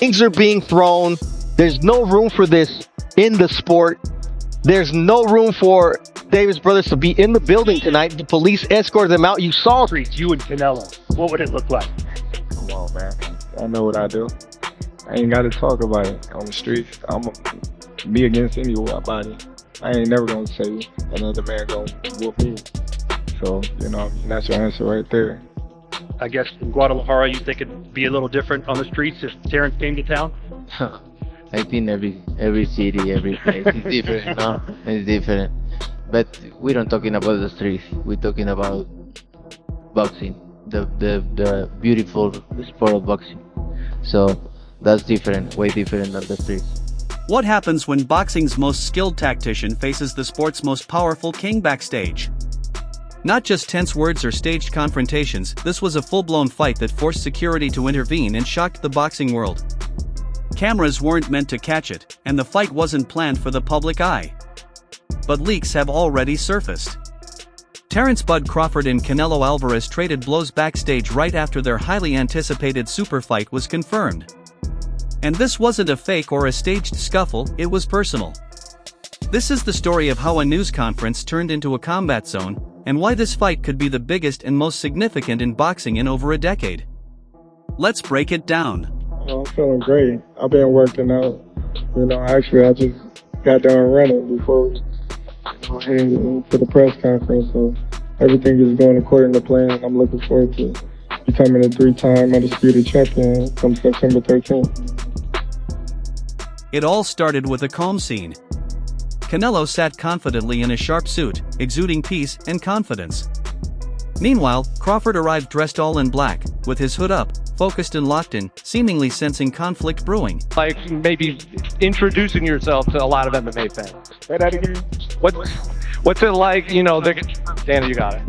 Things are being thrown. There's no room for this in the sport. There's no room for Davis brothers to be in the building tonight. The police escorted them out. You saw you and Canelo. What would it look like? Come on, man. I know what I do. I ain't got to talk about it on the streets. I'm me against anybody. I ain't never gonna say another man gonna whoop me. So, you know, that's your answer right there. I guess in Guadalajara, you think it'd be a little different on the streets if Terence came to town? I think every city, every place is different, no? It's different. But we don't talking about the streets. We're talking about boxing, the beautiful sport of boxing. So that's different, way different than the streets. What happens when boxing's most skilled tactician faces the sport's most powerful king backstage? Not just tense words or staged confrontations, this was a full-blown fight that forced security to intervene and shocked the boxing world. Cameras weren't meant to catch it, and the fight wasn't planned for the public eye. But leaks have already surfaced. Terence "Bud" Crawford and Canelo Alvarez traded blows backstage right after their highly anticipated super fight was confirmed. And this wasn't a fake or a staged scuffle, it was personal. This is the story of how a news conference turned into a combat zone, and why this fight could be the biggest and most significant in boxing in over a decade. Let's break it down. I'm feeling great. I've been working out. You know, actually, I just got done running before we headed to the press conference. So everything is going according to plan. I'm looking forward to becoming a 3-time undisputed champion come September 13th. It all started with a calm scene. Canelo sat confidently in a sharp suit, exuding peace and confidence. Meanwhile, Crawford arrived dressed all in black, with his hood up, focused and locked in, seemingly sensing conflict brewing. Like maybe introducing yourself to a lot of MMA fans. Say that again? What's it like, you know, Danny, you got it.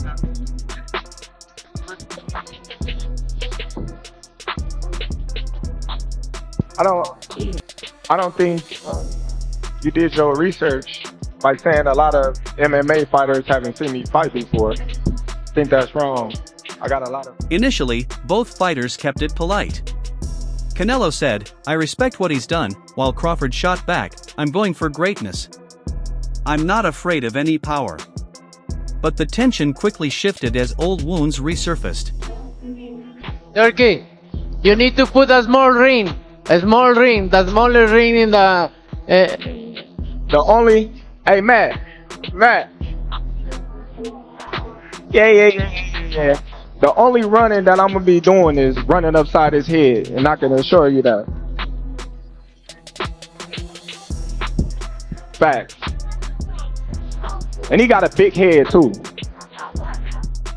I don't think you did your research by saying a lot of MMA fighters haven't seen me fight before. I think that's wrong. I got a lot of... Initially, both fighters kept it polite. Canelo said, "I respect what he's done," while Crawford shot back, "I'm going for greatness. I'm not afraid of any power." But the tension quickly shifted as old wounds resurfaced. Turkey, you need to put a small ring, the smaller ring in the... Hey, Matt. Yeah. The only running that I'm gonna be doing is running upside his head, and I can assure you that. Facts. And he got a big head too.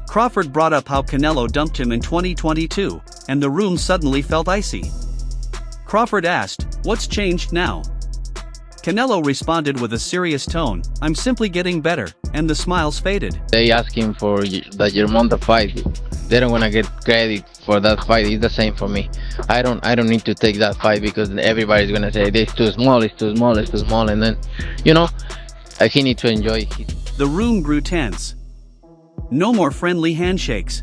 Crawford brought up how Canelo dumped him in 2022, and the room suddenly felt icy. Crawford asked, "What's changed now?" Canelo responded with a serious tone, "I'm simply getting better," and the smiles faded. They asking for that Germonta fight. They don't wanna get credit for that fight. It's the same for me. I don't need to take that fight because everybody's gonna say it's too small, and then, you know, he need to enjoy it. The room grew tense. No more friendly handshakes.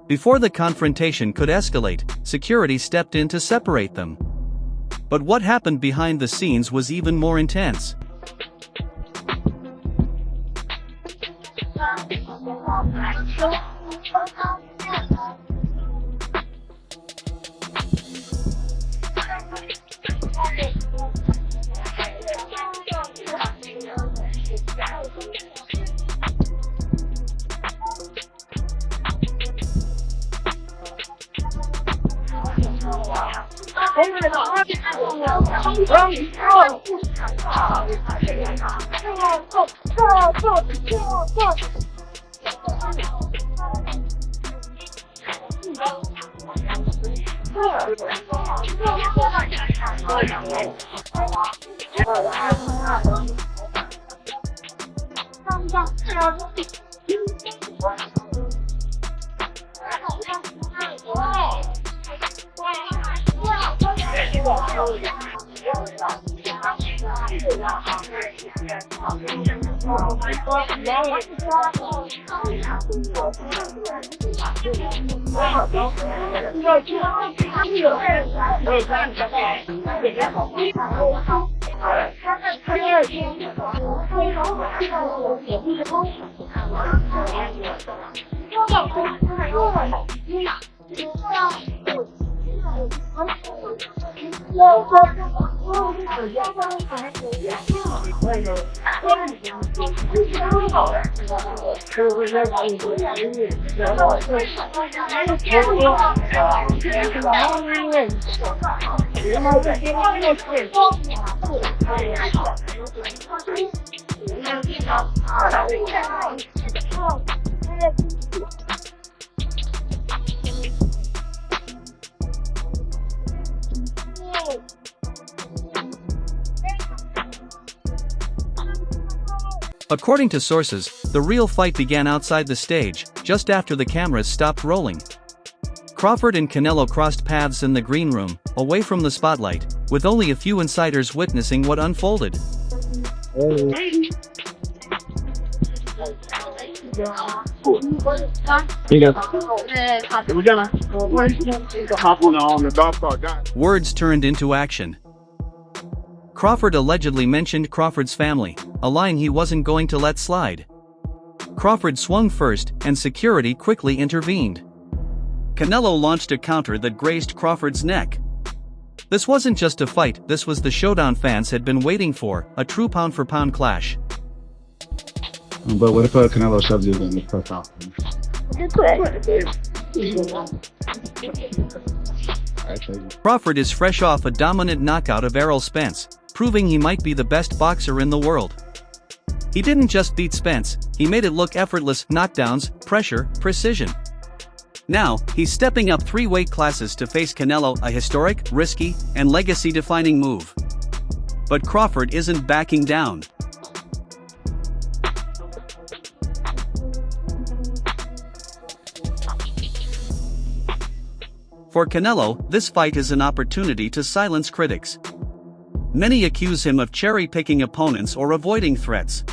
Before the confrontation could escalate, security stepped in to separate them. But what happened behind the scenes was even more intense. According to sources, the real fight began outside the stage, just after the cameras stopped rolling. Crawford and Canelo crossed paths in the green room, away from the spotlight, with only a few insiders witnessing what unfolded. Words turned into action. Crawford allegedly mentioned Crawford's family, a line he wasn't going to let slide. Crawford swung first, and security quickly intervened. Canelo launched a counter that grazed Crawford's neck. This wasn't just a fight, this was the showdown fans had been waiting for, a true pound-for-pound clash. But what if Canelo shoves you in the press conference? Crawford is fresh off a dominant knockout of Errol Spence, proving he might be the best boxer in the world. He didn't just beat Spence, he made it look effortless: knockdowns, pressure, precision. Now, he's stepping up 3 weight classes to face Canelo, a historic, risky, and legacy-defining move. But Crawford isn't backing down. For Canelo, this fight is an opportunity to silence critics. Many accuse him of cherry-picking opponents or avoiding threats.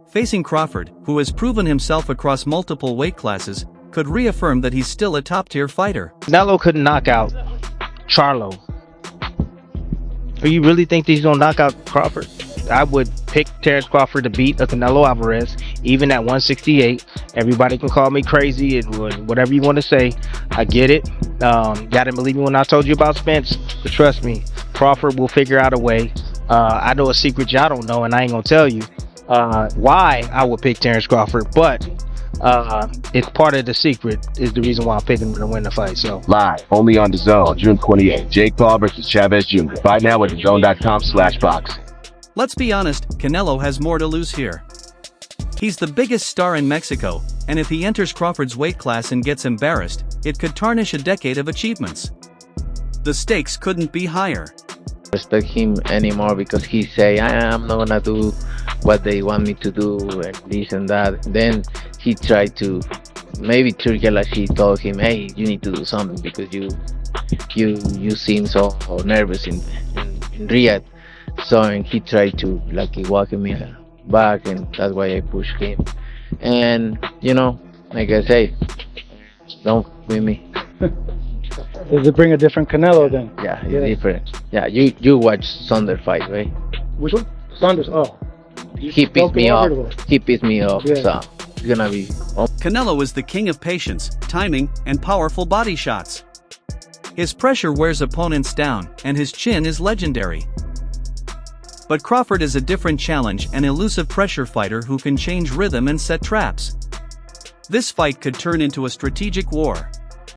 Facing Crawford, who has proven himself across multiple weight classes, could reaffirm that he's still a top-tier fighter. Canelo couldn't knock out Charlo. Do you really think that he's gonna knock out Crawford? I would pick TerenceCrawford to beat a CaneloAlvarez, even at 168. Everybody can call me crazy and whatever you want to say. I get it. Y'all didn't believe me when I told you about Spence, but trust me, Crawford will figure out a way. I know a secret y'all don't know, and I ain't gonna tell you why I would pick TerenceCrawford, but it's part of the secret, is the reason why I'm picking him to win the fight. So live only on DAZN, June 28th. Jake Paul versus Chavez Jr. Buy now at DAZN.com/boxing. Let's be honest, Canelo has more to lose here. He's the biggest star in Mexico, and if he enters Crawford's weight class and gets embarrassed, it could tarnish a decade of achievements. The stakes couldn't be higher. Respect him anymore because he say I'm not gonna do what they want me to do and this and that. Then he tried to, maybe Turkey Al-Ashi told him, hey, you need to do something because you seem so nervous in Riyadh. So and he tried to like walk me back, and that's why I pushed him. And you know, like I say, don't with me. Does it bring a different Canelo then? Yeah, it's different. Yeah, you watch Saunders fight, right? Which one? Saunders. Oh. He pissed me off. He pissed me off. Yeah. So it's gonna be. Canelo is the king of patience, timing, and powerful body shots. His pressure wears opponents down, and his chin is legendary. But Crawford is a different challenge, an elusive pressure fighter who can change rhythm and set traps. This fight could turn into a strategic war.